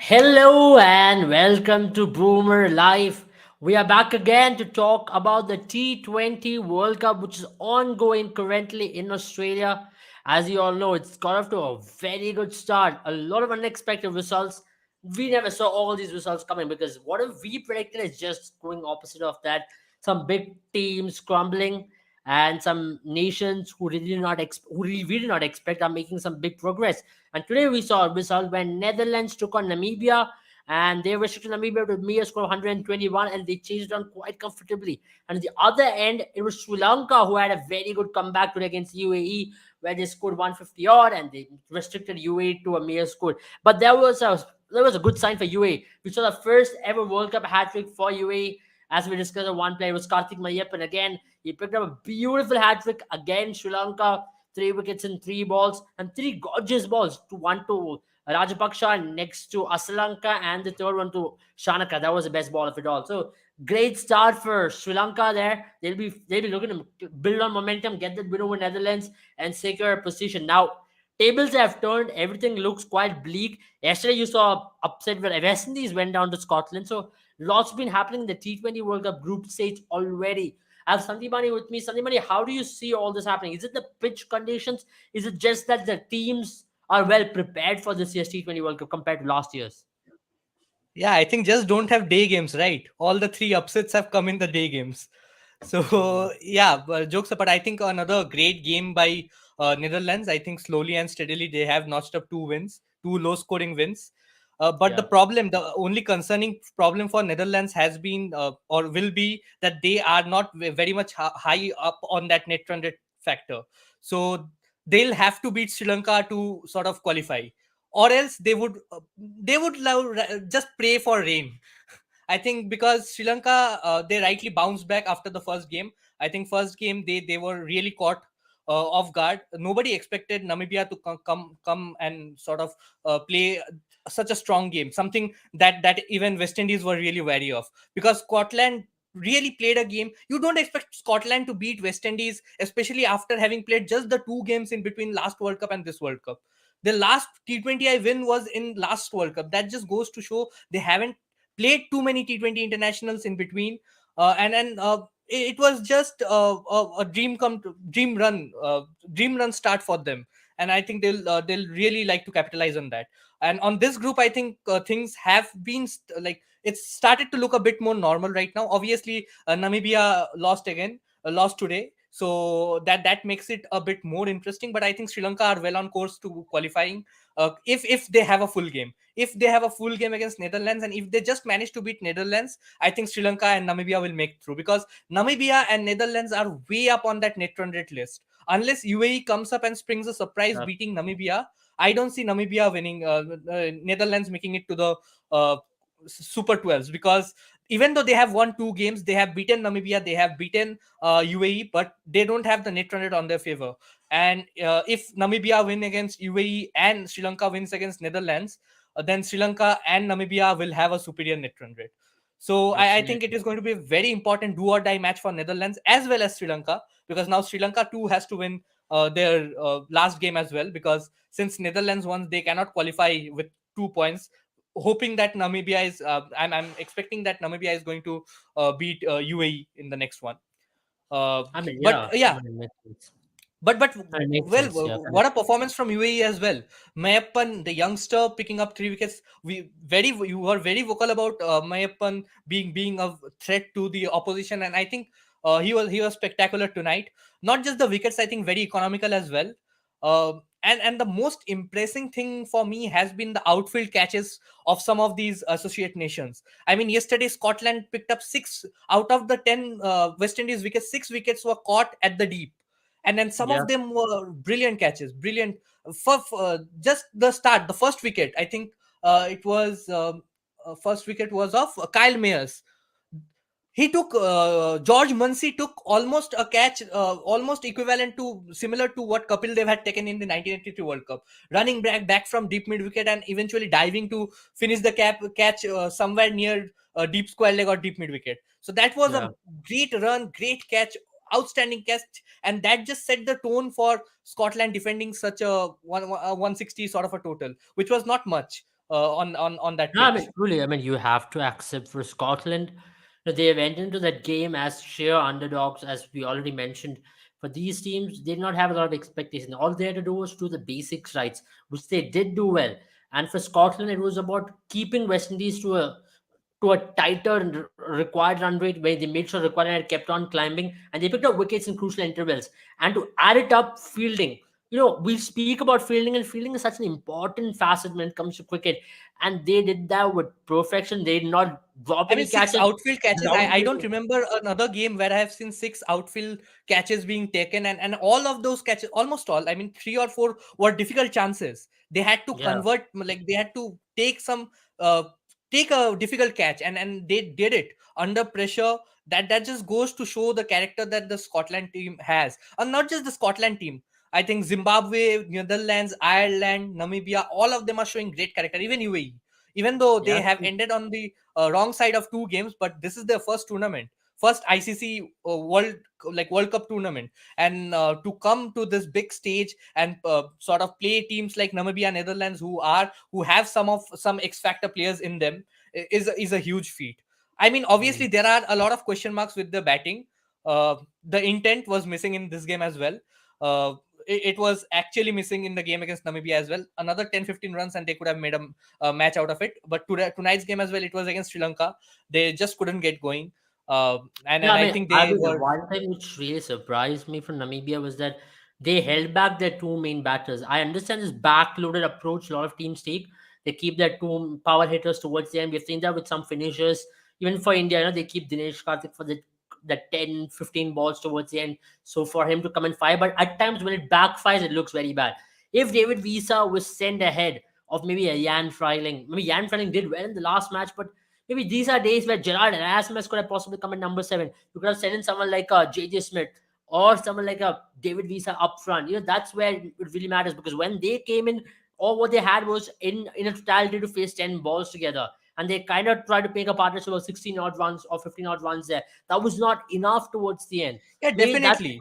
Hello and welcome to Boomer Life. We are back again to talk about the T20 World Cup, which is ongoing currently in Australia. As you all know, it's got off to a very good start. A lot of unexpected results. We never saw all these results coming because what if we predicted is just going opposite of that. Some big teams crumbling and some nations who we did not expect are making some big progress. And today we saw a result when Netherlands took on Namibia, and they restricted Namibia to a mere score of 121, and they chased it on quite comfortably. And at the other end, it was Sri Lanka who had a very good comeback today against UAE, where they scored 150 odd, and they restricted UAE to a mere score. But there was a good sign for UAE. We saw the first ever World Cup hat trick for UAE. As we discussed, the one player was Karthik Mayappan. Again, he picked up a beautiful hat trick against Sri Lanka, 3 wickets in 3 balls, and three gorgeous balls. One to Rajapaksha, next to Asalanka, and the third one to Shanaka. That was the best ball of it all. So great start for Sri Lanka there. They'll be looking to build on momentum, get the win over Netherlands, and secure a position. Now tables have turned. Everything looks quite bleak. Yesterday you saw upset where West Indies went down to Scotland. So lots been happening in the T20 World Cup group stage already. I have Sandipani with me. Sandipani, how do you see all this happening? Is it the pitch conditions? Is it just that the teams are well prepared for this year's T20 World Cup compared to last year's? Yeah, I think just don't have day games, right? All the three upsets have come in the day games. Mm, So yeah, but jokes apart, I think another great game by Netherlands. I think slowly and steadily they have notched up 2 wins, two low-scoring wins. But yeah, the only concerning problem for Netherlands has been or will be that they are not very much high up on that net run rate factor. So they'll have to beat Sri Lanka to sort of qualify, or else just pray for rain. I think because Sri Lanka they rightly bounced back after the first game. I think first game they were really caught off guard. Nobody expected Namibia to come and sort of play such a strong game. Something that even West Indies were really wary of, because Scotland really played a game. You don't expect Scotland to beat West Indies, especially after having played just the 2 games in between last World Cup and this World Cup. The last T20 I win was in last World Cup. That just goes to show they haven't played too many T20 internationals in between. And then it was just a dream run start for them. And I think they'll really like to capitalize on that. And on this group, I think things have been like it's started to look a bit more normal right now. Obviously, Namibia lost today, so that makes it a bit more interesting. But I think Sri Lanka are well on course to qualifying if they have a full game. If they have a full game against Netherlands, and if they just manage to beat Netherlands, I think Sri Lanka and Namibia will make through, because Namibia and Netherlands are way up on that net run rate list. Unless UAE comes up and springs a surprise yeah, beating Namibia, I don't see Namibia winning, Netherlands making it to the uh, Super 12s, because even though they have won 2 games, they have beaten Namibia, they have beaten UAE, but they don't have the net run rate on their favor. And if Namibia win against UAE and Sri Lanka wins against Netherlands, then Sri Lanka and Namibia will have a superior net run rate. So I think it absolutely. is going to be a very important do or die match for Netherlands as well as Sri Lanka, because now Sri Lanka too has to win their last game as well, because since Netherlands won, they cannot qualify with 2 points. Hoping that Namibia is, I'm expecting that Namibia is going to beat UAE in the next one. Uh, I mean, but yeah, I yeah, mean, it makes sense. but It makes well, sense. Yeah, what a performance from UAE as well. Mayappan, the youngster, picking up 3 wickets. You were very vocal about Mayappan being a threat to the opposition, and I think he was spectacular tonight. Not just the wickets, I think very economical as well. And the most impressive thing for me has been the outfield catches of some of these associate nations. I mean, yesterday Scotland picked up 6 out of the 10 West Indies wickets. 6 wickets were caught at the deep, and then some yeah, of them were brilliant catches, brilliant. For just the start, the first wicket, I think it was first wicket was of Kyle Mayers. He took George Muncy took almost a catch, almost equivalent to similar to what Kapil Dev had taken in the 1983 World Cup, running back from deep mid wicket and eventually diving to finish the catch somewhere near deep square leg or deep mid wicket. So that was yeah, a great run, great catch, outstanding catch, and that just set the tone for Scotland defending such a 160 sort of a total, which was not much. on that No, I mean, pitch. truly, I mean, you have to accept for Scotland, they went into that game as sheer underdogs, as we already mentioned. For these teams, they did not have a lot of expectation. All they had to do was do the basics right, which they did do well. And for Scotland, it was about keeping West Indies to a tighter required run rate where they made sure the required run kept on climbing and they picked up wickets in crucial intervals. And to add it up, fielding. We speak about fielding, and fielding is such an important facet when it comes to cricket. And they did that with perfection. They did not drop I mean, any six catches. outfield catches. I don't Groundbreaking. remember another game where I have seen six outfield catches being taken, and all of those catches, almost all, I mean, three or four were difficult chances. They had to Yeah, convert, like they had to uh, take a difficult catch, and they did it under pressure. That just goes to show the character that the Scotland team has, and not just the Scotland team. I think Zimbabwe, Netherlands, Ireland, Namibia, all of them are showing great character. Even UAE, even though they yeah, have ended on the wrong side of two games, but this is their first tournament, first ICC World Cup tournament, and to come to this big stage and sort of play teams like Namibia, Netherlands, who have some X factor players in them, is a huge feat. I mean, mm, obviously there are a lot of question marks with the batting. The intent was missing in this game as well. It was actually missing in the game against Namibia as well. Another 10-15 runs and they could have made a match out of it. But tonight's game as well, it was against Sri Lanka. They just couldn't get going. And yeah. I I mean, think I they mean, the were. one thing which really surprised me from Namibia was that they held back their two main batters. I understand this backloaded approach a lot of teams take. They keep their two power hitters towards the end. We've seen that with some finishers. Even for India, they keep Dinesh Karthik for the 10, 15 balls towards the end. So for him to come and fire. But at times when it backfires, it looks very bad. If David Visa was sent ahead of maybe a Jan Freiling, maybe Jan Freiling did well in the last match, but maybe these are days where Gerard Erasmus could have possibly come at number seven. You could have sent in someone like JJ Smith or someone like a David Visa up front. That's where it really matters, because when they came in, all what they had was in a totality to face 10 balls together. And they kind of tried to make a partnership of 16 odd runs or 15 odd runs there. That was not enough towards the end. Yeah, Maybe definitely.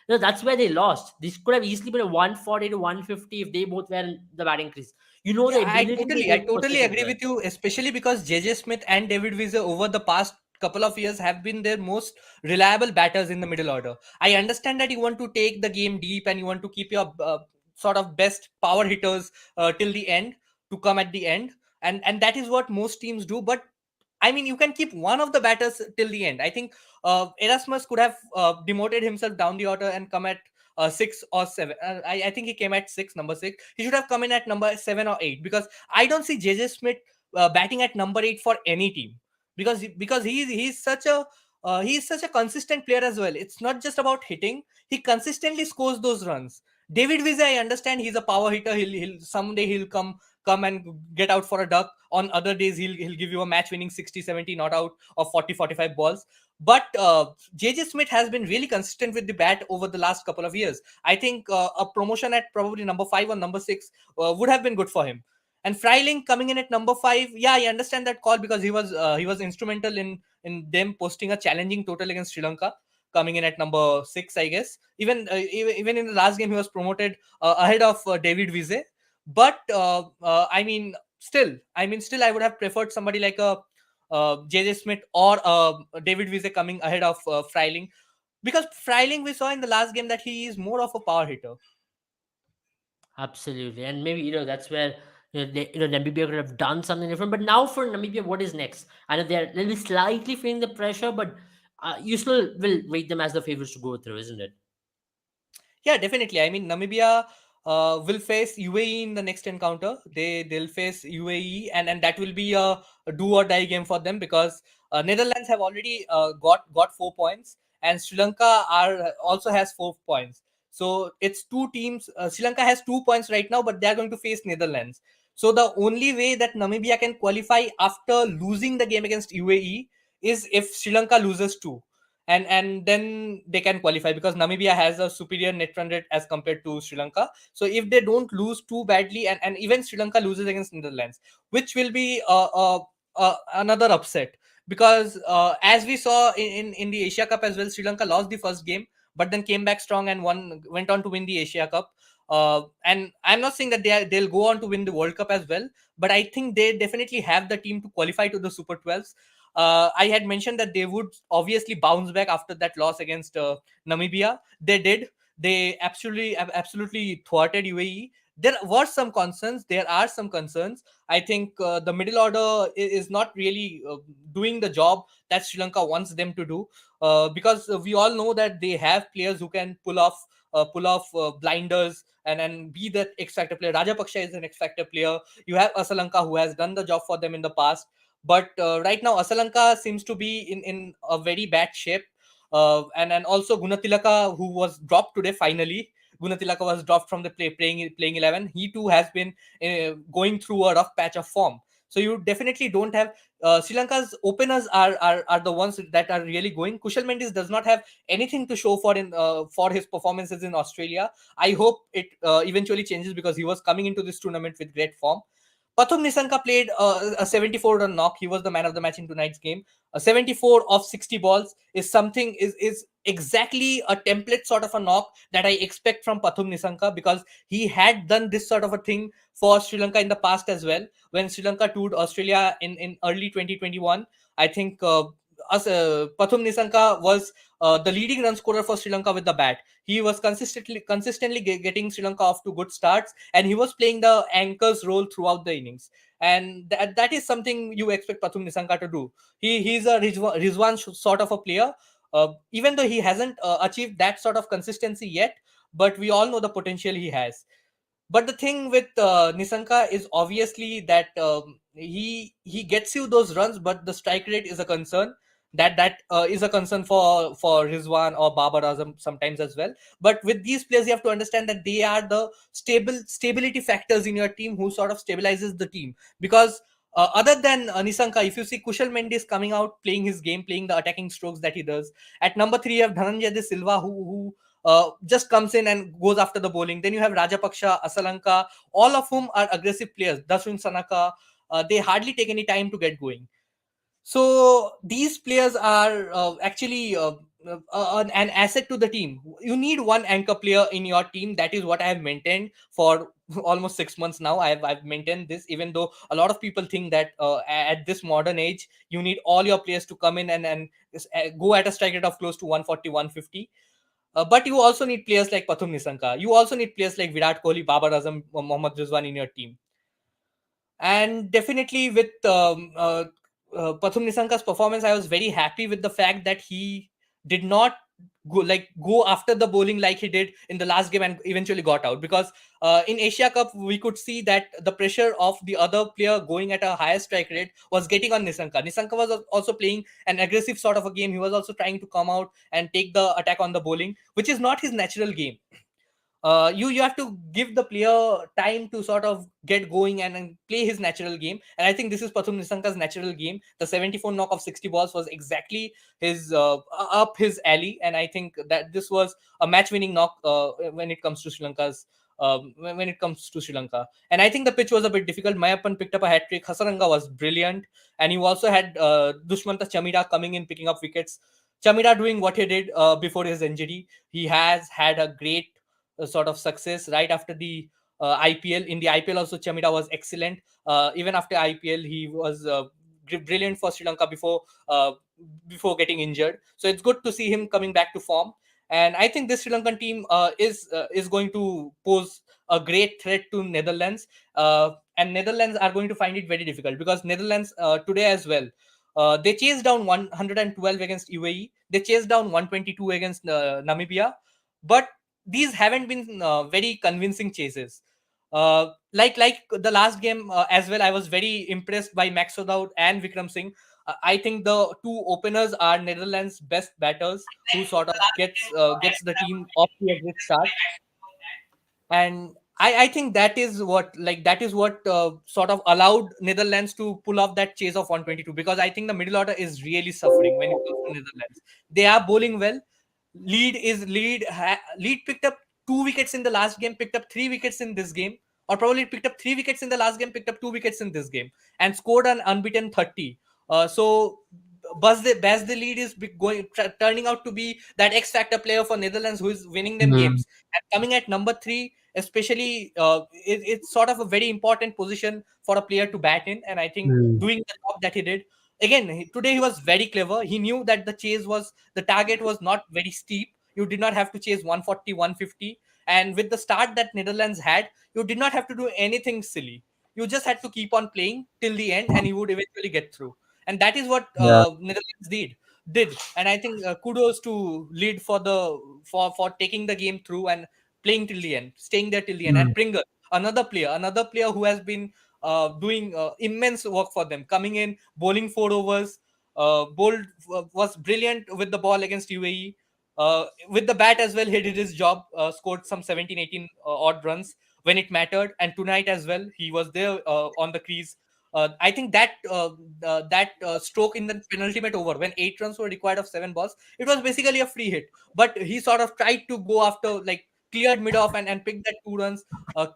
that's where they lost. This could have easily been a 140 to 150 if they both were in the batting crease. Yeah, The ability they I gave was totally such as agree well. with you, especially because JJ Smith and David Visa over the past couple of years have been their most reliable batters in the middle order. I understand that you want to take the game deep and you want to keep your sort of best power hitters till the end, to come at the end, and that is what most teams do. But I mean, you can keep one of the batters till the end. I think Erasmus could have demoted himself down the order and come at six or seven. I think he came at six, number six. He should have come in at number seven or eight, because I don't see JJ Smith batting at number eight for any team, because he's such a consistent player as well. It's not just about hitting; he consistently scores those runs. David Villa, I understand he's a power hitter. He'll someday he'll come and get out for a duck. On other days, he'll give you a match winning 60, 70 not out of 40, 45 balls. But JJ Smith has been really consistent with the bat over the last couple of years. I think a promotion at probably number five or number six would have been good for him. And Freiling coming in at number five, yeah, I understand that call, because he was instrumental in them posting a challenging total against Sri Lanka, coming in at number six, I guess. Even in the last game, he was promoted ahead of David Vise. But still, I would have preferred somebody like a JJ Smith or David Vise coming ahead of Freiling, because Freiling, we saw in the last game that he is more of a power hitter. Absolutely, and maybe that's where Namibia could have done something different. But now for Namibia, what is next? I know they're maybe slightly feeling the pressure, but you still will rate them as the favorites to go through, isn't it? Yeah, definitely. I mean, Namibia will face UAE in the next encounter. They'll face UAE, and that will be a do or die game for them, because Netherlands have already got 4 points, and Sri Lanka are also has 4 points. So it's two teams. Sri Lanka has 2 points right now, but they are going to face Netherlands. So the only way that Namibia can qualify after losing the game against UAE is if Sri Lanka loses two, and then they can qualify, because Namibia has a superior net run rate as compared to Sri Lanka. So if they don't lose too badly, and even Sri Lanka loses against Netherlands, which will be another upset, because as we saw in the Asia Cup as well, Sri Lanka lost the first game, but then came back strong and went on to win the Asia Cup. And I'm not saying that they'll go on to win the World Cup as well, but I think they definitely have the team to qualify to the Super 12s. I had mentioned that they would obviously bounce back after that loss against Namibia. They did. They absolutely thwarted UAE. There were some concerns. There are some concerns. I think the middle order is not really doing the job that Sri Lanka wants them to do, because we all know that they have players who can pull off blinders and be that X factor player. Rajapaksa is an X factor player. You have Asalanka who has done the job for them in the past, but right now Asalanka seems to be in a very bad shape. And also Gunatilaka, who was dropped today finally. Gunatilaka was dropped from the playing 11. He too has been going through a rough patch of form. So you definitely don't have Sri Lanka's openers are the ones that are really going. Kushal Mendes does not have anything to show for his performances in Australia. I hope it eventually changes because he was coming into this tournament with great form. Pathum Nisanka played a 74 run knock. He was the man of the match in tonight's game. A 74 of 60 balls is exactly a template sort of a knock that I expect from Pathum Nisanka, because he had done this sort of a thing for Sri Lanka in the past as well. When Sri Lanka toured Australia in early 2021, I think Pathum Nisanka was the leading run scorer for Sri Lanka with the bat. He was consistently getting Sri Lanka off to good starts, and he was playing the anchor's role throughout the innings. And that is something you expect Pathum Nisanka to do. He's a Rizwan sort of a player, even though he hasn't achieved that sort of consistency yet. But we all know the potential he has. But the thing with Nisanka is obviously that he gets you those runs, but the strike rate is a concern. That is a concern for Rizwan or Babar Azam sometimes as well. But with these players, you have to understand that they are the stability factors in your team who sort of stabilizes the team. Because other than Nisanka, if you see Kushal Mendes coming out, playing his game, playing the attacking strokes that he does. At number 3, you have Dhananjay De Silva, who just comes in and goes after the bowling. Then you have Rajapaksha, Asalanka, all of whom are aggressive players. Dasun Sanaka, they hardly take any time to get going. So these players are actually an asset to the team. You need one anchor player in your team. That is what I have maintained for almost 6 months now. I've maintained this, even though a lot of people think that at this modern age, you need all your players to come in and go at a strike rate of close to 140, 150. But you also need players like Pathum Nisanka. You also need players like Virat Kohli, Babar Azam, Mohammad Rizwan in your team. And definitely with Pathum Nisanka's performance, I was very happy with the fact that he did not go after the bowling like he did in the last game and eventually got out. Because in Asia Cup, we could see that the pressure of the other player going at a higher strike rate was getting on Nisanka. Nisanka was also playing an aggressive sort of a game. He was also trying to come out and take the attack on the bowling, which is not his natural game. You have to give the player time to sort of get going and play his natural game. And I think this is Pathum Nisanka's natural game. The 74 knock of 60 balls was exactly his up his alley, and I think that this was a match-winning knock when it comes to Sri Lanka's. When it comes to Sri Lanka, and I think the pitch was a bit difficult. Mayappan picked up a hat trick. Hasaranga was brilliant, and you also had Dushmanta Chamida coming in, picking up wickets. Chamida doing what he did before his injury. He has had a great sort of success right after the IPL. In the IPL also, Chamida was excellent. Even after IPL, he was brilliant for Sri Lanka before getting injured. So it's good to see him coming back to form. And I think this Sri Lankan team is going to pose a great threat to Netherlands. And Netherlands are going to find it very difficult, because Netherlands today as well. They chased down 112 against UAE. They chased down 122 against Namibia. But these haven't been very convincing chases. Like the last game as well, I was very impressed by Max Sodaud and Vikram Singh. I think the two openers are Netherlands' best batters, who sort of gets the team off to a great start. And I think that is what sort of allowed Netherlands to pull off that chase of 122, because I think the middle order is really suffering when it comes to Netherlands. They are bowling well. Lead picked up 2 wickets in the last game, picked up 3 wickets in this game, or probably picked up 3 wickets in the last game, picked up 2 wickets in this game, and scored an unbeaten 30. So Bas the lead is turning out to be that X factor player for Netherlands who is winning them Mm, games. And coming at number three, especially, it's sort of a very important position for a player to bat in. And I think mm, doing the job that he did again today, he was very clever. He knew that the target was not very steep. You did not have to chase 140, 150. And with the start that Netherlands had, you did not have to do anything silly. You just had to keep on playing till the end, and you would eventually get through. And that is what yeah. Netherlands did. And I think kudos to lead for for taking the game through and playing till the end, staying there till the end. Mm, And Pringle, another player who has been doing immense work for them, coming in, bowling 4 overs. Bowled Was brilliant with the ball against UAE. With the bat as well, he did his job. Scored some 17, 18 odd runs when it mattered. And tonight as well, he was there on the crease. I think that stroke in the penultimate over, when 8 runs were required of 7 balls, it was basically a free hit. But he sort of tried to go after, like, cleared mid off and picked that 2 runs,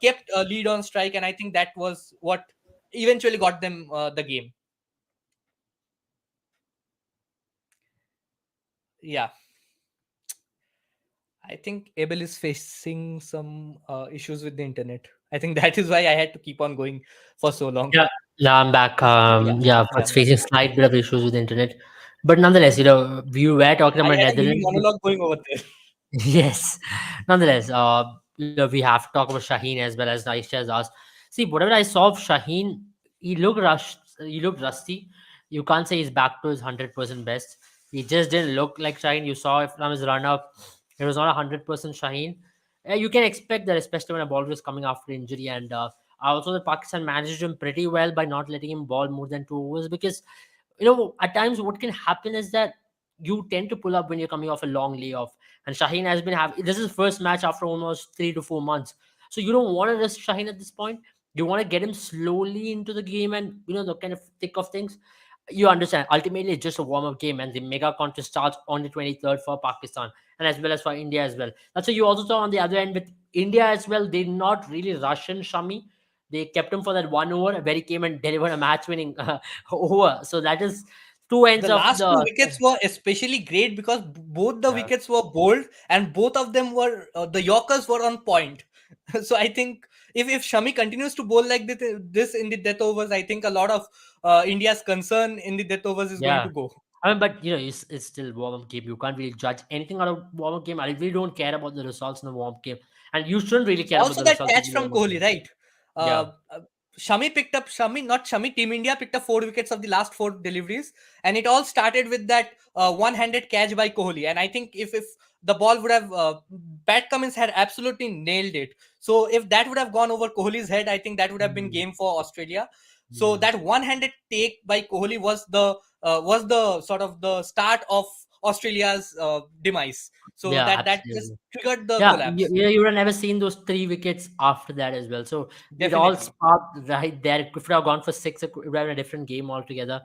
kept a lead on strike, and I think that was what eventually got them the game. Yeah, I think Abel is facing some issues with the internet. I think that is why I had to keep on going for so long. yeah, yeah, I'm back. Yeah, Yeah, yeah. it's facing slight bit of issues with the internet, but nonetheless, we were talking I about had a mini Netherlands. monologue going over there. Yes. Nonetheless, we have to talk about Shaheen as well, as Aisha has asked. See, whatever I saw of Shaheen, he looked rushed. He looked rusty. You can't say he's back to his 100% best. He just didn't look like Shaheen. You saw it from his run up. It was not 100% Shaheen. You can expect that, especially when a ball was coming after injury. And also, the Pakistan managed him pretty well by not letting him ball more than 2 overs, because at times what can happen is that you tend to pull up when you're coming off a long layoff. And Shaheen has been having this is his first match after almost 3 to 4 months. So you don't want to risk Shaheen at this point. You want to get him slowly into the game and the kind of thick of things. You understand. Ultimately, it's just a warm-up game, and the mega contest starts on the 23rd for Pakistan, and as well as for India as well. That's why you also saw on the other end with India as well. They did not really rush in Shami. They kept him for that 1 over where he came and delivered a match-winning over. So that is two ends The of last two the. wickets were especially great because both the Yeah. wickets were bowled and both of them were the Yorkers were on point. So I think if Shami continues to bowl like this in the death overs, I think a lot of India's concern in the death overs is going Yeah. to go. I mean, but it's still warm up game. You can't really judge anything out of warm up game. I really don't care about the results in the warm up game, and you shouldn't really care about Also, the that results in catch the from warm up Kohli, game. right? Yeah, Uh, uh, Shami, Team India picked up 4 wickets of the last four deliveries, and it all started with that one-handed catch by Kohli. And I think if the ball would have, Pat Cummins had absolutely nailed it. So if that would have gone over Kohli's head, I think that would have been mm, game for Australia. So yeah, that one-handed take by Kohli was the sort of the start of Australia's demise. So yeah, that just absolutely. triggered the Yeah, collapse. you would have never seen those 3 wickets after that as well. So it all Definitely. sparked right there. It could have gone for six. It would have been a different game altogether.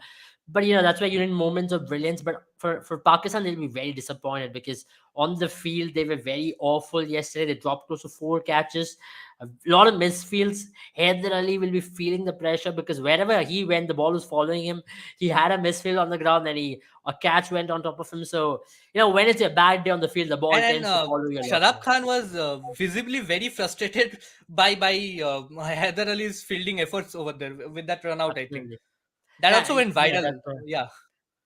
But that's why you need moments of brilliance. But for Pakistan, they'll be very disappointed because on the field they were very awful yesterday. They dropped close to 4 catches, a lot of misfields. Haider Ali will be feeling the pressure because wherever he went, the ball was following him. He had a misfield on the ground, and a catch went on top of him. So when it's a bad day on the field, the ball And tends to follow you a lot Shadab more. Khan was visibly very frustrated by Haider Ali's fielding efforts over there with that run out. I think Absolutely. that also And went yeah, viral. that's right. Yeah,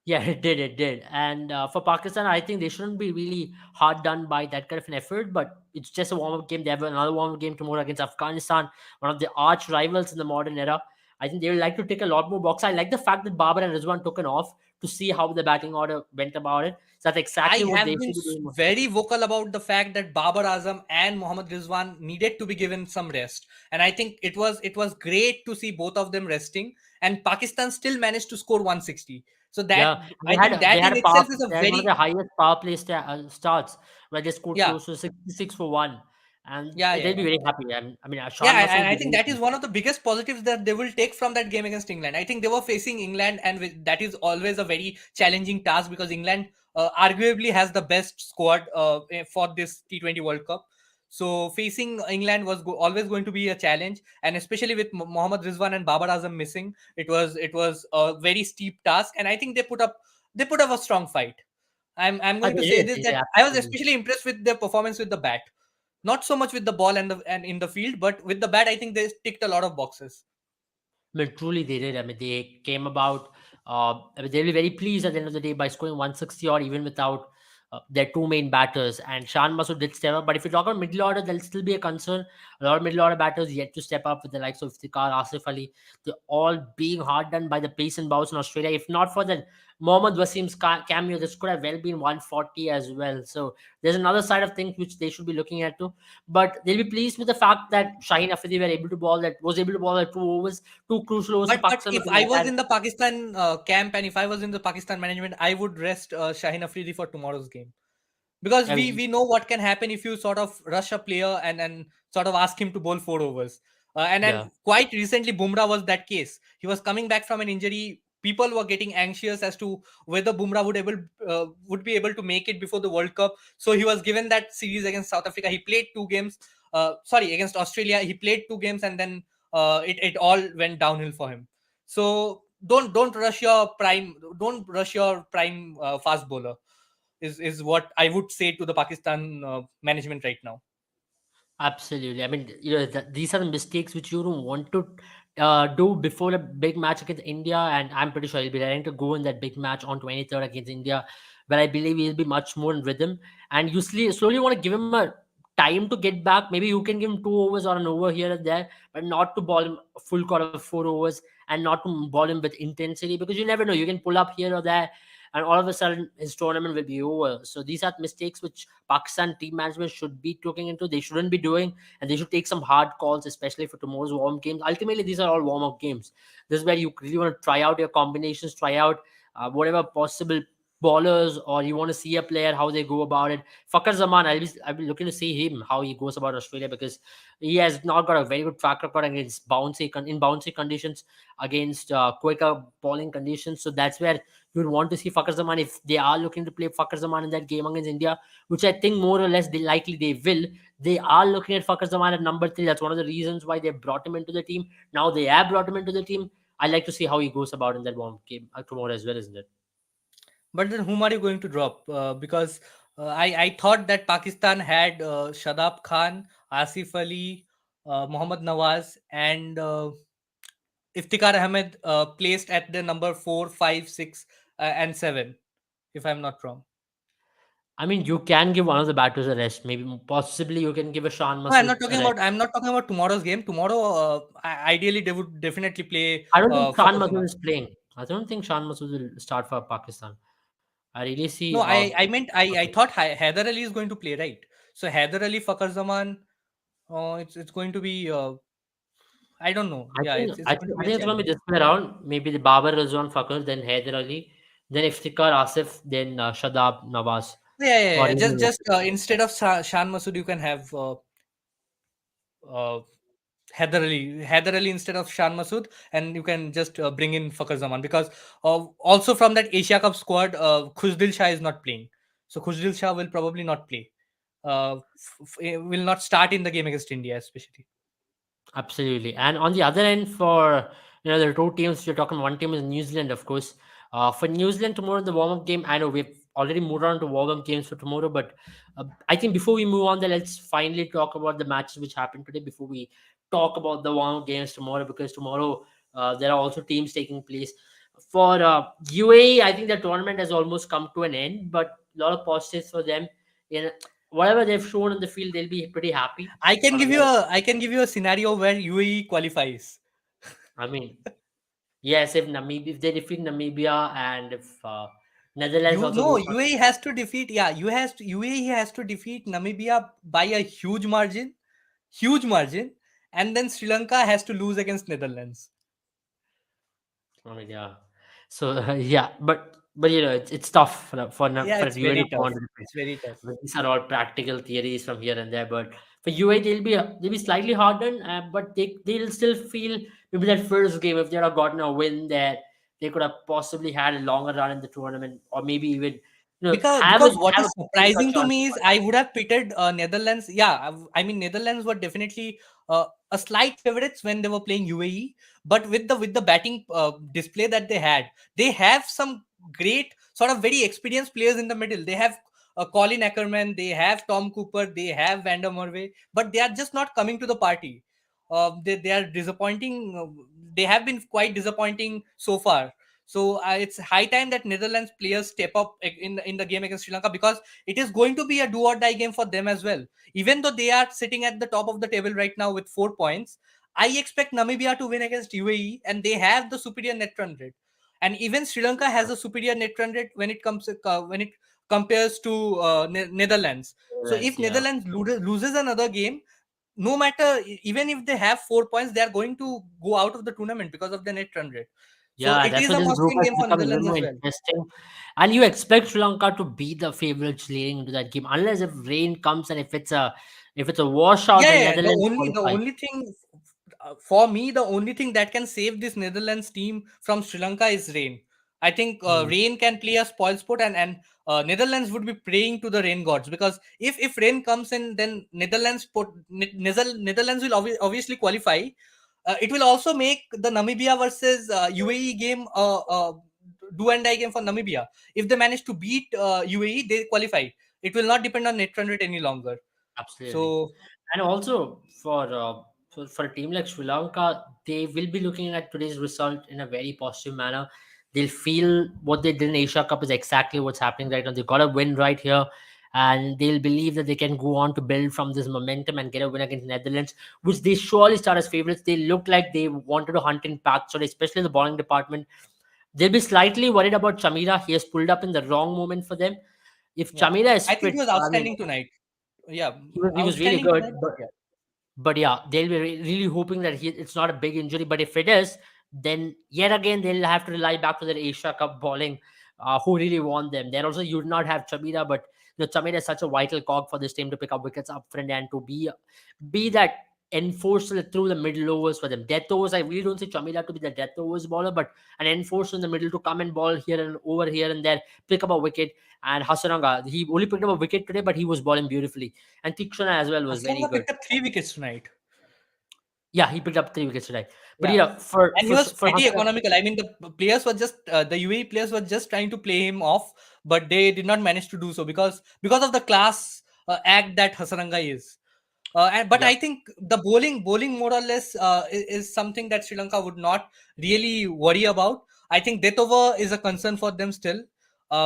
Yeah, it did. It did. And for Pakistan, I think they shouldn't be really hard done by that kind of an effort. But it's just a warm up game. They have another warm up game tomorrow against Afghanistan, one of the arch rivals in the modern era. I think they would like to take a lot more box. I like the fact that Babar and Rizwan took an off to see how the batting order went about it. So that's I exactly what they have been should be doing. very vocal about the fact that Babar Azam and Mohammad Rizwan needed to be given some rest, and I think it was great to see both of them resting. And Pakistan still managed to score 160. So that, Yeah, and I think that in itself is a they had one of very, the highest power play starts where they scored yeah, close to 66 for one, and yeah, they'll yeah. be very happy. I mean, Yeah, Shan Masood and will I be think very that is happy. one of the biggest positives that they will take from that game against England. I think they were facing England, and that is always a very challenging task because England arguably has the best squad for this T20 World Cup. So facing England was always going to be a challenge, and especially with Mohammad Rizwan and Babar Azam missing, it was a very steep task. And I think they put up they put up a strong fight. I'm Ah, going to say this, they that did, I was absolutely. especially impressed with their performance with the bat. Not so much with the ball and in the field, but with the bat, I think they ticked a lot of boxes. I mean, truly they did. I mean, they came about. I mean, they'll be very pleased at the end of the day by scoring 160 or even without their two main batters. And Shan Masood did step up. But if you talk about middle order, there'll still be a concern. A lot of middle order batters yet to step up with the likes of Iftikhar, Asif Ali. They're all being hard done by the pace and bounce in Australia. If not for the Mohammad Wasim's cameo, this could have well been 140 as well. So there's another side of things which they should be looking at too. But they'll be pleased with the fact that Shaheen Afridi was able to bowl at 2 overs, two crucial overs for But Pakistan. if Because I was that, in the Pakistan camp, and if I was in the Pakistan management, I would rest Shaheen Afridi for tomorrow's game, because I we mean, know what can happen if you sort of rush a player and sort of ask him to bowl 4 overs. And yeah, then quite recently, Bumrah was that case. He was coming back from an injury. People were getting anxious as to whether Bumrah would be able to make it before the World Cup. So he was given that series against South Africa. He played 2 games. Sorry, against Australia, he played 2 games, and then it all went downhill for him. So don't rush your prime. Don't rush your prime fast bowler is what I would say to the Pakistan management right now. absolutely. I mean, these are the mistakes which you don't want to do before a big match against India. And I'm pretty sure he'll be ready to go in that big match on 23rd against India, where I believe he'll be much more in rhythm. And you slowly want to give him a time to get back. Maybe you can give him 2 overs or an over here and there, but not to ball him a full quarter of 4 overs, and not to ball him with intensity, because you never know. You can pull up here or there, and all of a sudden his tournament will be over. So these are mistakes which Pakistan team management should be looking into. They shouldn't be doing, and they should take some hard calls, especially for tomorrow's warm games. Ultimately, these are all warm up games. This is where you really want to try out your combinations, try out whatever possible ballers, or you want to see a player how they go about it. Fakar Zaman, I'll be looking to see him how he goes about Australia, because he has not got a very good track record against in bouncy conditions, against quicker bowling conditions. So that's where you would want to see Fakar Zaman if they are looking to play Fakar Zaman in that game against India, which I think more or less they will. They are looking at Fakar Zaman at number 3. That's one of the reasons why they brought him into the team. Now they have brought him into the team. I like to see how he goes about in that warm game tomorrow as well, isn't it? But then whom are you going to drop? Because I thought that Pakistan had Shadab Khan, Asif Ali, Mohammad Nawaz, and Iftikhar Ahmed placed at the number 4, 5, 6, and 7, if I'm not wrong. I mean, you can give one of the batters a rest. Maybe possibly you can give a Shan No, I'm Masood not a talking rest. about. I'm not talking about tomorrow's game. Tomorrow, ideally, they would definitely play I don't think Shan Fakhar Masood Zaman. is playing. I don't think Shan Masood will start for Pakistan. I really see. No, I meant I thought Haider Ali is going to play, right. So Haider Ali, Fakhar Zaman. It's going to be. I don't know. I Yeah, think it's I going think to I be a think it's gonna be challenge. this way around. Maybe the Babar Rizwan Fakar, then Haider Ali, then Iftikhar Asif, then Shadab Nawaz, Yeah, yeah, or yeah. Just even just instead of Shan Masood, you can have uh, Haider Ali instead of Shan Masood, and you can just bring in Fakhar Zaman, because also from that Asia Cup squad, Khusdil Shah is not playing, so Khusdil Shah will probably not play. Will not start in the game against India, especially. absolutely. And on the other end, for the two teams you're talking, one team is New Zealand, of course. For New Zealand tomorrow, the warm up game. I know we've already moved on to warm up games for tomorrow, but I think before we move on, there, let's finally talk about the matches which happened today before we talk about the warm up games tomorrow, because tomorrow there are also teams taking place. For UAE, I think the tournament has almost come to an end, but a lot of positives for them. In whatever they've shown in the field, they'll be pretty happy. One of the I can give you a scenario where UAE qualifies. I mean, yes, if they defeat Namibia, and if Netherlands You also know, goes on. UAE has to defeat. Yeah, UAE has to defeat Namibia by a huge margin, and then Sri Lanka has to lose against Netherlands. I mean, yeah. So yeah, but it's tough Yeah, for it's UAE to very come tough. on to the pitch. It's very tough. But these are all practical theories from here and there. But for UAE, they'll be slightly hardened, but they'll still feel maybe that first game, if they'd have gotten a win there, they could have possibly had a longer run in the tournament, or maybe even Because what have is a clear surprising to chance to me is I would have pitted Netherlands. Yeah, I mean Netherlands were definitely a slight favorites when they were playing UAE, but with the batting display that they have some great sort of very experienced players in the middle. They have Colin Ackerman, they have Tom Cooper, they have Vander Merwe, but they are just not coming to the party. They are disappointing. They have been quite disappointing so far. So it's high time that Netherlands players step up in the game against Sri Lanka, because it is going to be a do or die game for them as well. Even though they are sitting at the top of the table right now with 4 points, I expect Namibia to win against UAE, and they have the superior net run rate. And even Sri Lanka has a superior net run rate when it compares to Netherlands. So if Yeah. Netherlands loses another game, no matter, even if they have 4 points, they are going to go out of the tournament because of the net run rate. So Yeah, it that's is why a this group must-win has game for become even Netherlands more as well. interesting. And you expect Sri Lanka to be the favorites leading into that game, unless if rain comes and if it's a washout, Yeah, then yeah. Netherlands The qualify. only thing for me, the only thing that can save this Netherlands team from Sri Lanka is rain. I think Mm, rain can play a spoil sport, and Netherlands would be praying to the rain gods, because if rain comes in, then Netherlands will obviously qualify. It will also make the Namibia versus UAE game do and die game for Namibia. If they manage to beat UAE, they qualify. It will not depend on net run rate any longer. absolutely. So And also for a team like Sri Lanka, they will be looking at today's result in a very positive manner. They'll feel what they did in Asia Cup is exactly what's happening right now. They got a win right here, and they'll believe that they can go on to build from this momentum and get a win against Netherlands, which they surely start as favorites. They look like they wanted to hunt in packs, so especially in the bowling department. They'll be slightly worried about Chamira. He has pulled up in the wrong moment for them. If yeah, Chamira is I think fit, he was I mean, outstanding tonight. Yeah, he was really outstanding good, tonight. But yeah, but yeah, they'll be really hoping that it's not a big injury. But if it is, then yet again they'll have to rely back to their Asia Cup bowling, who really won them. Then also you would not have Chamira, but Chamira is such a vital cog for this team to pick up wickets up front and to be that enforcer through the middle overs for them. Death overs, I really don't see Chamira to be the death overs bowler, but an enforcer in the middle to come and ball here and over here and there, pick up a wicket. And Hasaranga, he only picked up a wicket today, but he was bowling beautifully. And Tikshana as well was very Aslanka good. picked up 3 wickets tonight. Yeah, he picked up 3 wickets today. But Yeah, and he was for pretty Hassan, economical. I mean, the UAE players were just trying to play him off, but they did not manage to do so because of the class act that Hasaranga is. But yeah, I think the bowling more or less is something that Sri Lanka would not really worry about. I think death over is a concern for them still,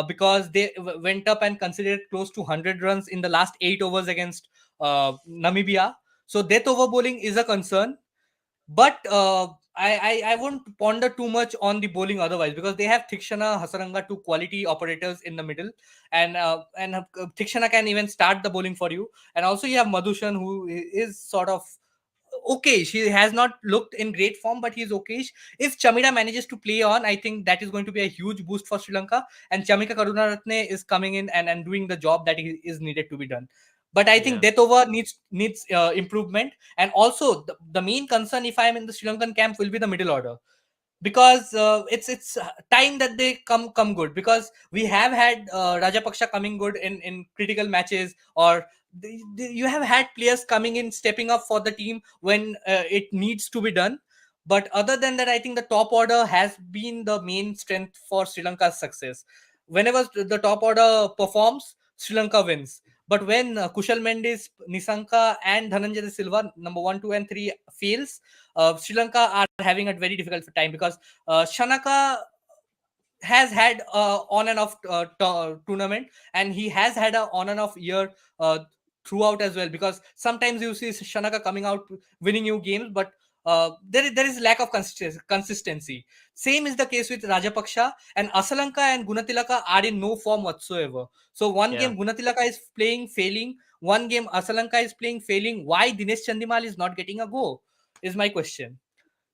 because they went up and considered close to 100 runs in the last 8 overs against Namibia. So death over bowling is a concern, but I won't ponder too much on the bowling otherwise, because they have Thikshana, Hasaranga, two quality operators in the middle, and Thikshana can even start the bowling for you, and also you have Madhushan, who is sort of okay. She has not looked in great form, but he's okay. If Chamira manages to play on, I think that is going to be a huge boost for Sri Lanka. And Chamika Karunaratne is coming in and doing the job that is needed to be done. But I think yeah, death over needs improvement. And also the main concern, if I am in the Sri Lankan camp, will be the middle order, because it's time that they come good, because we have had Rajapaksha coming good in critical matches, or you have had players coming in stepping up for the team when it needs to be done. But other than that, I think the top order has been the main strength for Sri Lanka's success. Whenever the top order performs, Sri Lanka wins. But when Kushal Mendes, Nisanka, and Dhananjay De Silva, number 1, 2, and 3, fails, Sri Lanka are having a very difficult time, because Shanaka has had on and off tournament, and he has had a on and off year throughout as well, because sometimes you see Shanaka coming out winning you games, but there is lack of consistency. Same is the case with Rajapaksha, and Asalanka and Gunatilaka are in no form whatsoever. So one yeah. game Gunatilaka is playing failing, one game Asalanka is playing failing. Why Dinesh Chandimal is not getting a go is my question.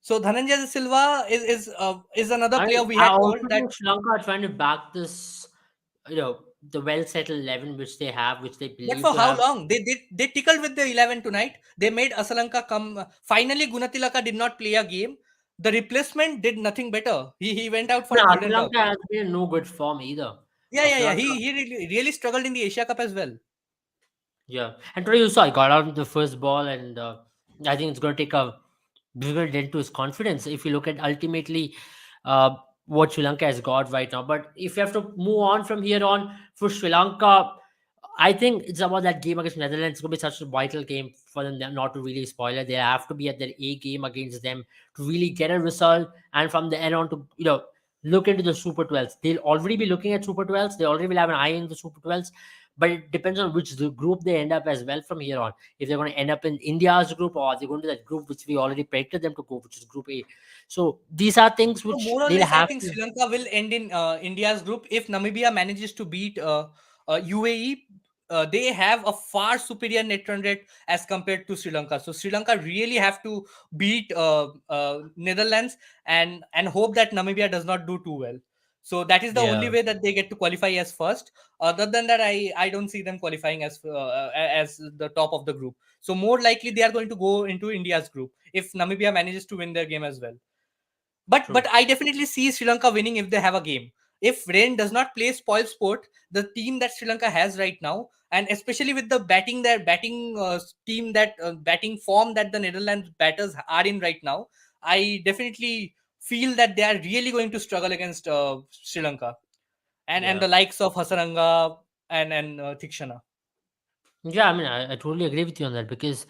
So Dhananjay De Silva is another player we I had also told that. think Sri Lanka are trying to back this, the well settled 11 which they have, which they But believe for to how have. long? They tickled with the 11 tonight. They made Asalanka come. Finally, Gunatilaka did not play a game. The replacement did nothing better. He went out for No, a Sri golden duck. Lanka has been in no good form either. Yeah, of yeah, Sri yeah. Lanka. He really struggled in the Asia Cup as well. Yeah, and today you saw he got out the first ball, and I think it's going to take a bigger dent to his confidence if you look at ultimately uh, what Sri Lanka has got right now. But if you have to move on from here on for Sri Lanka, I think it's about that game against Netherlands. It's going to be such a vital game for them not to really spoil it. They have to be at their A game against them to really get a result, and from the end on to look into the Super 12s. They'll already be looking at Super 12s. They already will have an eye on the Super 12s, but it depends on which group they end up as well from here on. If they're going to end up in India's group, or they're going to that group which we already predicted them to go, which is Group A. So these are things So which more or they'll less, I have think to. Sri Lanka will end in India's group if Namibia manages to beat UAE. They have a far superior net run rate as compared to Sri Lanka. So Sri Lanka really have to beat Netherlands and hope that Namibia does not do too well. So that is the only Yeah, way that they get to qualify as first. Other than that, I don't see them qualifying as the top of the group. So more likely they are going to go into India's group if Namibia manages to win their game as well. But true. I definitely see Sri Lanka winning if they have a game. If rain does not play spoil sport, the team that Sri Lanka has right now, and especially with the batting team that batting form that the Netherlands batters are in right now, I definitely feel that they are really going to struggle against Sri Lanka and Yeah. the likes of Hasaranga and Thikshana. Yeah, I mean, I totally agree with you on that because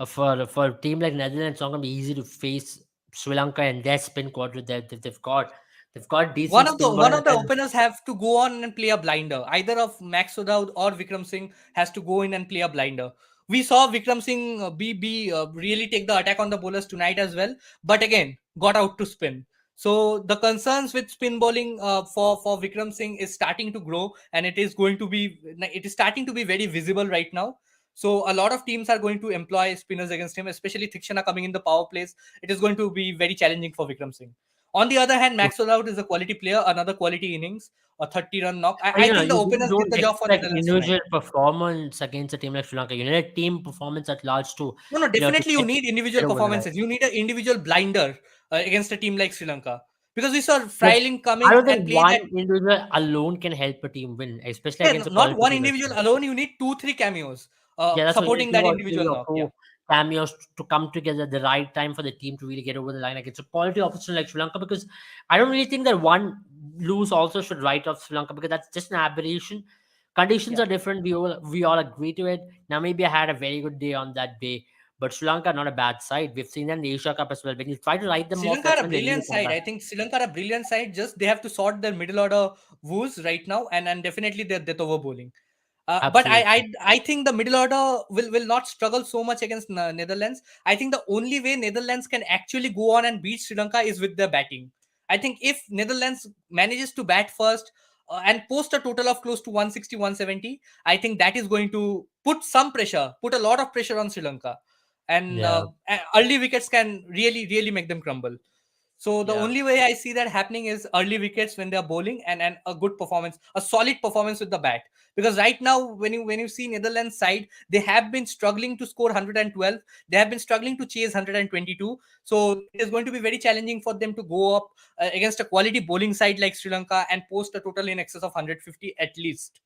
for a team like Netherlands, it's not going to be easy to face Sri Lanka and their spin quarter that they've got One decent of the spin one bowlers of the and openers have to go on and play a blinder. Either of Max Sodaud or Vikram Singh has to go in and play a blinder. We saw Vikram Singh really take the attack on the bowlers tonight as well, but again got out to spin. So the concerns with spin bowling for Vikram Singh is starting to grow, and it is starting to be very visible right now. So a lot of teams are going to employ spinners against him, especially Thikshana coming in the power plays. It is going to be very challenging for Vikram Singh. On the other hand, Maxwell Out is a quality player, another quality innings, a 30 run knock. I, but, I think the you really openers did don't the job for expect Netherlands tonight. individual performance against a team like Sri Lanka. You need a team performance at large to No, no, to definitely you get need individual get over the line. performances. You need an individual blinder against a team like Sri Lanka. Because we saw But Freiling come I in don't think and play one that. individual alone can help a team win, especially Yeah, against a not quality one team like individual Sri Lanka. alone. You need two, three cameos Yeah, that's what you need supporting two that or three individual or knock. Yeah. four cameos to come together at the right time for the team to really get over the line against a quality opposition like Sri Lanka. Because I don't really think that one lose also should write off Sri Lanka because that's just an aberration. Conditions Yeah. are different. We all agree to it. Namibia had a very good day on that day, but Sri Lanka not a bad side. We've seen them in the Asia Cup as well. When you try to write them Sri off, Lanka are that's a when they really brilliant come side. back. I think Sri Lanka are a brilliant side. Just they have to sort their middle order woes right now, and definitely they're death over bowling. But Absolutely. I think the middle order will not struggle so much against Netherlands. I think the only way Netherlands can actually go on and beat Sri Lanka is with their batting. I think if Netherlands manages to bat first and post a total of close to 160, 170, I think that is going to put a lot of pressure on Sri Lanka. And Yeah. early wickets can really make them crumble. So the Yeah. only way I see that happening is early wickets when they're bowling and a good performance, a solid performance with the bat. Because right now, when you see Netherlands side, they have been struggling to score 112. They have been struggling to chase 122. So it is going to be very challenging for them to go up against a quality bowling side like Sri Lanka and post a total in excess of 150 at least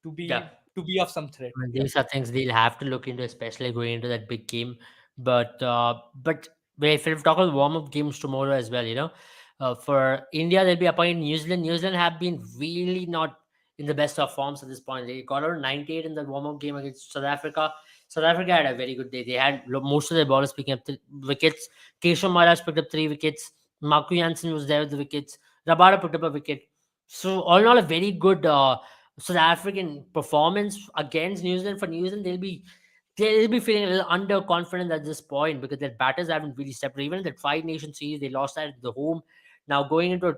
to Yeah. be of some threat. Well, Yeah. these are things they'll have to look into, especially going into that big game. But if we talk about warm up games tomorrow as well, for India they'll be appointing New Zealand. New Zealand have been really not in the best of forms at this point. They got out 98 in the warm up game against South Africa. South Africa had a very good day. They had most of their ballers picking up wickets. Keshav Maharaj picked up 3 wickets. Marco Jansen was there with the wickets. Rabada picked up a wicket. So all in all, a very good South African performance against New Zealand. For New Zealand, they'll be feeling a little underconfident at this point because their batters haven't really stepped. Even in the Five Nation series, they lost that at the home. Now going into a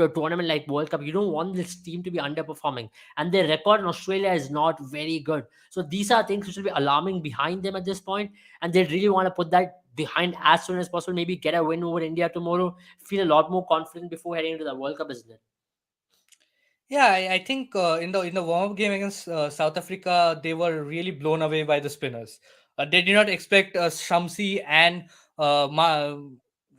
tournament like World Cup, you don't want this team to be underperforming, and their record in Australia is not very good. So these are things which will be alarming behind them at this point, and they really want to put that behind as soon as possible. Maybe get a win over India tomorrow. Feel a lot more confident before heading into the World Cup, isn't it? Yeah, I think in the warm up game against South Africa, they were really blown away by the spinners. They did not expect Shamsi and uh, Ma-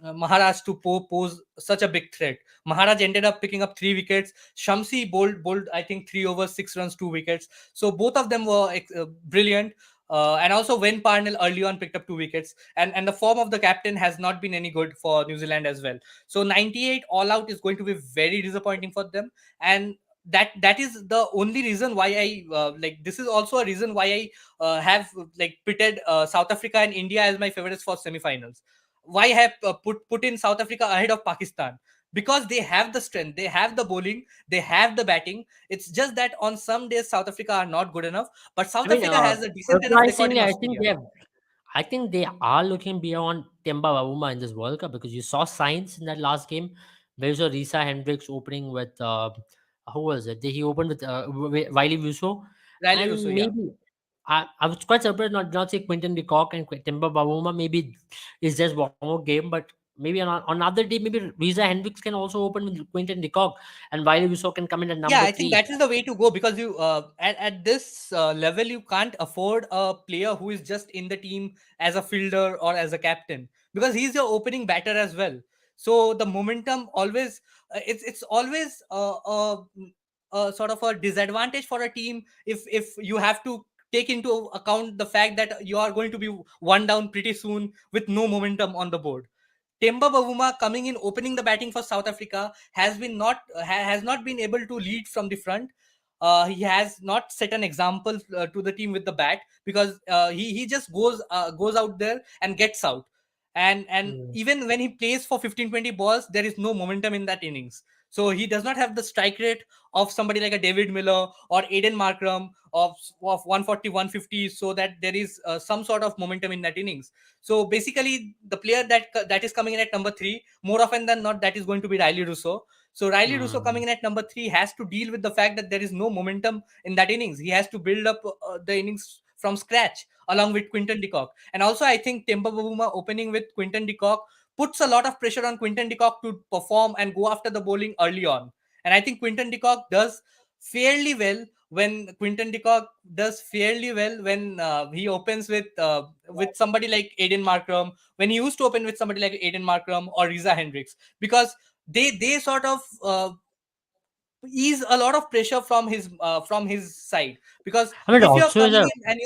Maharaj to pose such a big threat. Maharaj ended up picking up 3 wickets. Shamsi bowled I think 3 overs, 6 runs, 2 wickets. So both of them were brilliant. And also Wen Parnell early on picked up 2 wickets, and the form of the captain has not been any good for New Zealand as well. So 98 all out is going to be very disappointing for them, and that is the only reason why I like. This is also a reason why I have like pitted South Africa and India as my favorites for semifinals. Why have put in South Africa ahead of Pakistan? Because they have the strength, they have the bowling, they have the batting. It's just that on some days South Africa are not good enough, but I South mean, Africa has a decent enough record surprisingly, in I think Australia. they have. I think they are looking beyond Temba Bavuma in this World Cup because you saw signs in that last game. Where you saw Risa Hendricks opening with who was it? He opened with Wiley Wuso, Riley Russo, and yeah. maybe I was quite surprised not say Quinton de Kock and Temba Bavuma. Maybe it's just one more game, but maybe on another day, maybe Risa Hendricks can also open with Quinton de Kock, and Wiley Wuso can come in at Yeah, number I think three. that is the way to go, because you at this level you can't afford a player who is just in the team as a fielder or as a captain, because he's your opening batter as well. So the momentum always it's always a sort of a disadvantage for a team if you have to take into account the fact that you are going to be one down pretty soon with no momentum on the board. Temba Bavuma coming in opening the batting for South Africa has not been able to lead from the front. He has not set an example to the team with the bat, because he just goes out there and gets out. And Hmm. even when he plays for 15-20 balls, there is no momentum in that innings. So he does not have the strike rate of somebody like a David Miller or Aiden Markram of 140, 150, so that there is some sort of momentum in that innings. So basically, the player that is coming in at number three, more often than not, that is going to be Riley Russo. So Riley Russo Hmm. coming in at number three has to deal with the fact that there is no momentum in that innings. He has to build up the innings from scratch along with Quinton de Kock. And also, I think Temba Bavuma opening with Quinton de Kock puts a lot of pressure on Quinton de Kock to perform and go after the bowling early on. And I think Quinton de Kock does fairly well when Quinton de Kock does fairly well when he opens with somebody like Aiden Markram, when he used to open with somebody like Aiden Markram or Riza Hendricks, because they sort of ease a lot of pressure from his side. Because I mean, if you're also coming the in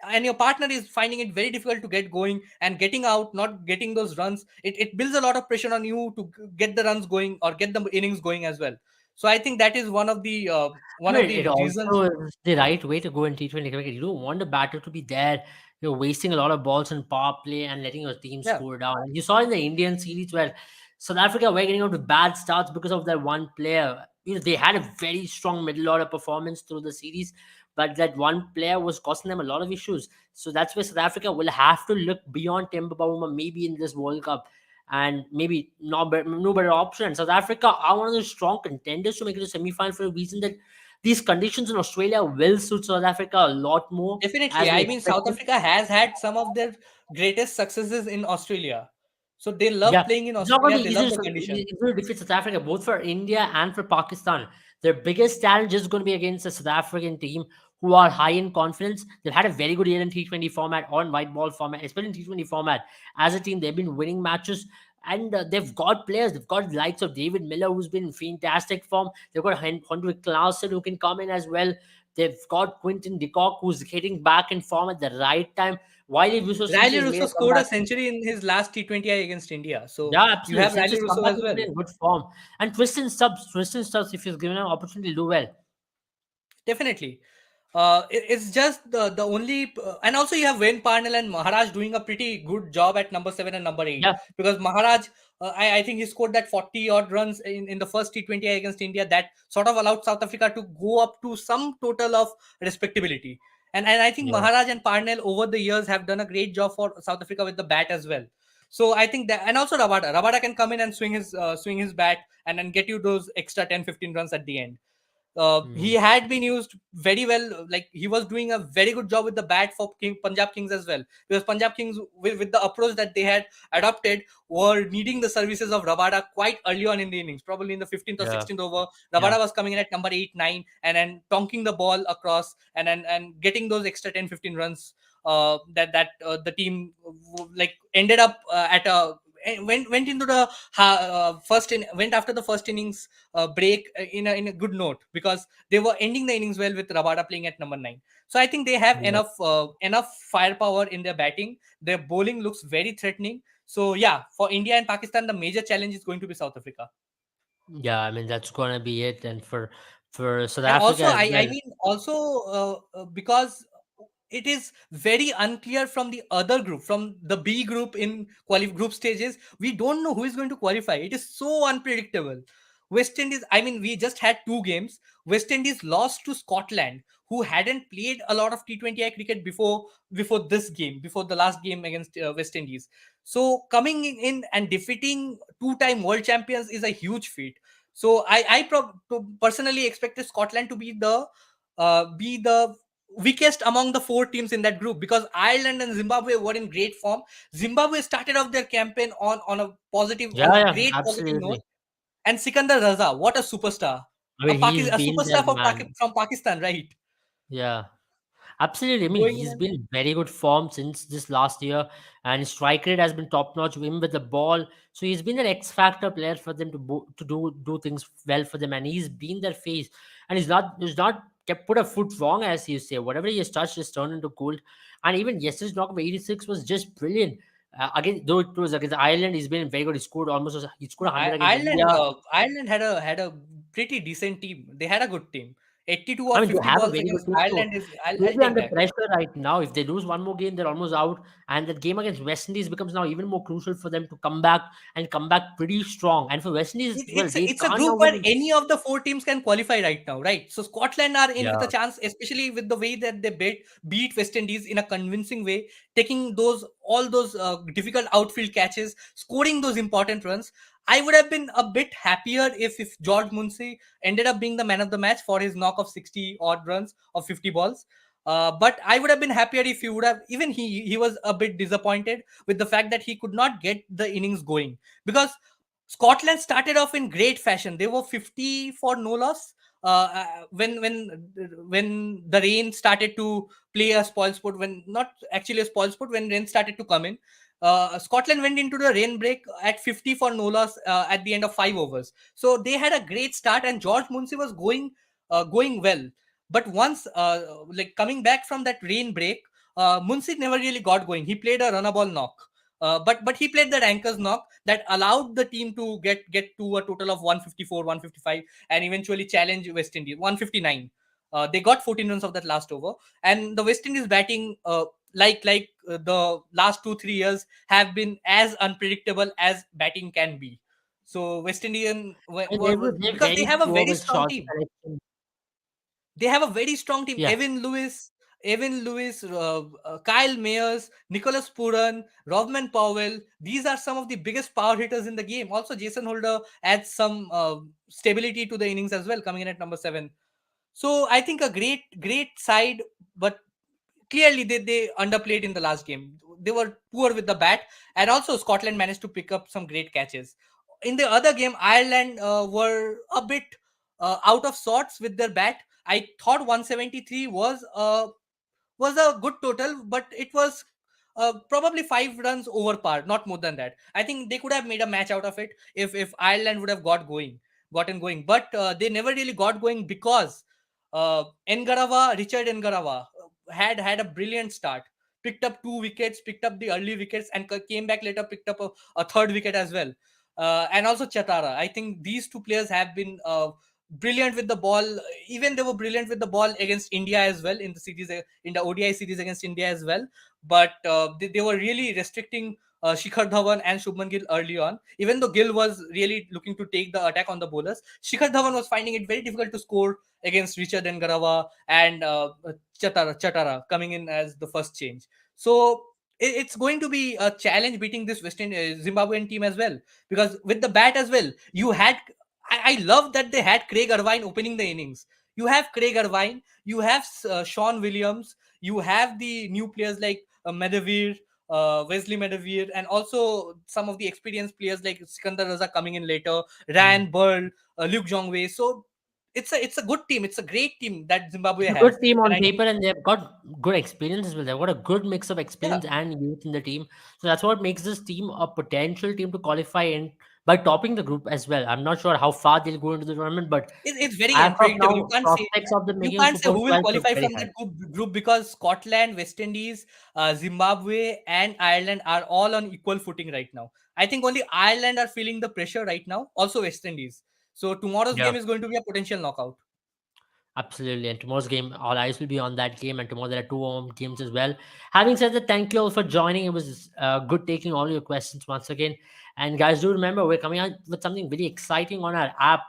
and your partner is finding it very difficult to get going and getting out, not getting those runs, it builds a lot of pressure on you to get the runs going or get the innings going as well. So I think that is I one of mean, it the reasons. also is the right way to go in T20 cricket. You don't want the batter to be there, wasting a lot of balls in power play and letting your team Yeah, score down. You saw in the Indian series where South Africa were getting out to bad starts because of that one player. They had a very strong middle order performance through the series, but that one player was costing them a lot of issues. So that's where South Africa will have to look beyond Temba Bavuma maybe in this World Cup. And maybe no better option. South Africa are one of the strong contenders to make it a semi-final for a reason that these conditions in Australia will suit South Africa a lot more definitely. as we I mean, South expected. Africa has had some of their greatest successes in Australia, so they love Yeah, playing in it's not going Australia. to be They easy. love the conditions. It's going to defeat South Africa, both for India and for Pakistan. Their biggest challenge is going to be against the South African team, who are high in confidence. They've had a very good year in T20 format or in white ball format, especially in T20 format. As a team, they've been winning matches. And they've got players. They've got the likes of David Miller, who's been in fantastic form. They've got Hendrik Clausen, who can come in as well. They've got Quinton de Kock, who's getting back in form at the right time. Wiley Wuso, since Riley he's made Russo a scored a comeback. century in his last T20 against India. So Yeah, you absolutely. have Since Riley his Russo comeback, as he's well. been in good form. And Tristan Stubbs, if he's given an opportunity to do well. Definitely. It's just the only, and also you have Wayne Parnell and Maharaj doing a pretty good job at number seven and number eight, Yeah, because Maharaj, I think he scored that 40 odd runs in the first T20 against India, that sort of allowed South Africa to go up to some total of respectability. And I think yeah. Maharaj and Parnell over the years have done a great job for South Africa with the bat as well. So I think that, and also Rabada can come in and swing his bat and then get you those extra 10-15 runs at the end. He Hmm. had been used very well. Like, he was doing a very good job with the bat for Punjab Kings as well, because Punjab Kings, with the approach that they had adopted, were needing the services of Rabada quite early on in the innings. Probably in the 15th or Yeah, 16th over, yeah. Rabada was coming in at number 8, 9, and then tonking the ball across and getting those extra 10-15 runs. The team like ended up went into the went after the first innings break in a good note, because they were ending the innings well with Rabada playing at number 9. So I think they have Yeah. enough firepower in their batting. Their bowling looks very threatening. So yeah, for India and Pakistan, the major challenge is going to be South Africa. Yeah, I mean that's gonna be it, and for South And Africa also as I well. mean also because it is very unclear from the other group, from the B group in group stages. We don't know who is going to qualify. It is so unpredictable. West Indies, I mean, we just had two games. West Indies lost to Scotland, who hadn't played a lot of T20I cricket before this game, before the last game against West Indies. So coming in and defeating two-time world champions is a huge feat. So personally expected Scotland to be the weakest among the four teams in that group, because Ireland and Zimbabwe were in great form. Zimbabwe started off their campaign on Yeah, a yeah, great positive note. absolutely. And Sikandar Raza, what a superstar. I mean, he's A been superstar that man. from Pakistan, right? Yeah. Absolutely. I mean, Going he's in. been in very good form since this last year, and his strike rate has been top notch. Him with the ball, so he's been an X factor player for them to do things well for them, and he's been their face. And he's not kept put a foot wrong, as you say. Whatever he has touched has turned into gold. And even yesterday's knock of 86 was just brilliant. Again, though it was against Ireland, he's been very good. He scored 100 against India. Ireland had a pretty decent team. They had a good team. 82 I or mean, they 50 have a balls very good against team. So Ireland is, I'll they'll be take under that. pressure right now. If they lose one more game, they're almost out. And that game against West Indies becomes now even more crucial for them to come back and come back pretty strong. And for West Indies, well, they It's a can't now group where win. any of the four teams can qualify right now, right? So Scotland are in with Yeah. a chance, especially with the way that they beat West Indies in a convincing way, taking all those difficult outfield catches, scoring those important runs. I would have been a bit happier if George Munsey ended up being the man of the match for his knock of 60 odd runs of 50 balls. But I would have been happier if he would have, even he was a bit disappointed with the fact that he could not get the innings going, because Scotland started off in great fashion. They were 50 for no loss. When the rain started to play a spoil sport, when not actually a spoil sport, when rain started to come in, Scotland went into the rain break at 50 for no loss at the end of 5 overs. So they had a great start, and George Munsey was going well. But once like coming back from that rain break, Munsey never really got going. He played a runner ball knock. But he played that anchor's knock that allowed the team to get to a total of 154, 155, and eventually challenge West Indies 159. They got 14 runs of that last over, and the West Indies batting, the last 2 3 years, have been as unpredictable as batting can be. So West Indian And they're because they very have a poor very with strong short team. selection. They have a very strong team. Yeah. Evan Lewis, Kyle Mayers, Nicholas Puran, Rodman Powell. These are some of the biggest power hitters in the game. Also, Jason Holder adds some stability to the innings as well, coming in at number 7. So I think a great side, but clearly they underplayed in the last game. They were poor with the bat, and also Scotland managed to pick up some great catches. In the other game, Ireland were a bit out of sorts with their bat. I thought 173 was a good total, but it was probably 5 runs over par, not more than that. I think they could have made a match out of it if Ireland would have gotten going, but they never really got going, because Richard Engarava had a brilliant start. Picked up 2 wickets, picked up the early wickets, and came back later, picked up a third wicket as well. And also Chatara. I think these two players have been brilliant with the ball. Even they were brilliant with the ball against India as well in the series, in the ODI series against India as well. But they were really restricting Shikhar Dhawan and Shubman Gill early on. Even though Gill was really looking to take the attack on the bowlers, Shikhar Dhawan was finding it very difficult to score against Richard Engarava and Chatara coming in as the first change. So it's going to be a challenge beating this Zimbabwean team as well, because with the bat as well, I love that they had Craig Irvine opening the innings. You have Craig Irvine, you have Sean Williams, you have the new players like Medavir, Wesley Medavir, and also some of the experienced players like Sikandar Raza coming in later, Mm. Ryan Burl, Luke Jongwei. So it's a good team. It's a great team that Zimbabwe It's a good has, team and on I paper, think and they've got good experience as well. They've got a good mix of yeah, experience and youth in the team. So that's what makes this team a potential team to qualify in by topping the group as well. I'm not sure how far they'll go into the tournament, but it's very as of unpredictable. now, prospects of them You making can't say Super who will 12 look qualify very from high. that group because Scotland, West Indies, Zimbabwe, and Ireland are all on equal footing right now. I think only Ireland are feeling the pressure right now. Also West Indies. So tomorrow's Yeah. game is going to be a potential knockout. Absolutely. And tomorrow's game, all eyes will be on that game. And tomorrow there are two home games as well. Having said that, thank you all for joining. It was good taking all your questions once again. And guys, do remember we're coming out with something very exciting on our app.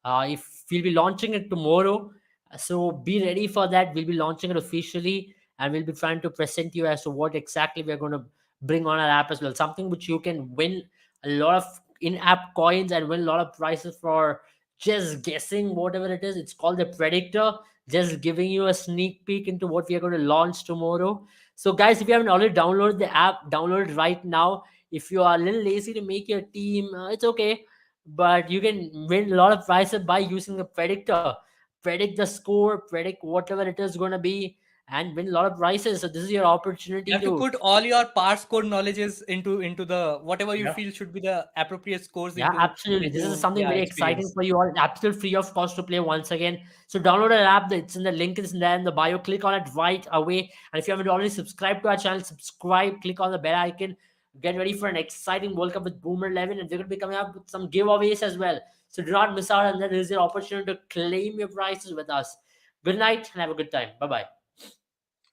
If we'll be launching it tomorrow, so be ready for that. We'll be launching it officially, and we'll be trying to present you as to what exactly we're going to bring on our app as well. Something which you can win a lot of in-app coins and win a lot of prizes for just guessing whatever it is. It's called the predictor, just giving you a sneak peek into what we are going to launch tomorrow. So guys, if you haven't already downloaded the app, download it right now. If you are a little lazy to make your team, it's okay, but you can win a lot of prizes by using the predictor. Predict the score, predict whatever it is going to be, and win a lot of prizes. So this is your You opportunity have to to. put all your pars code knowledges into the whatever you Yeah. feel should be the appropriate scores Yeah, absolutely. This is into something yeah very exciting experience. for you all. Absolutely free of cost to play once again. So download an app. It's in the link is in there in the bio. Click on it right away. And if you haven't already subscribed to our channel, subscribe. Click on the bell icon. Get ready for an exciting World Cup with Boomer 11, and we're going to be coming up with some giveaways as well. So do not miss out. And then there's your opportunity to claim your prizes with us. Good night and have a good time. Bye bye.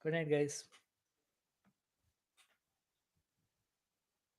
Good night, guys.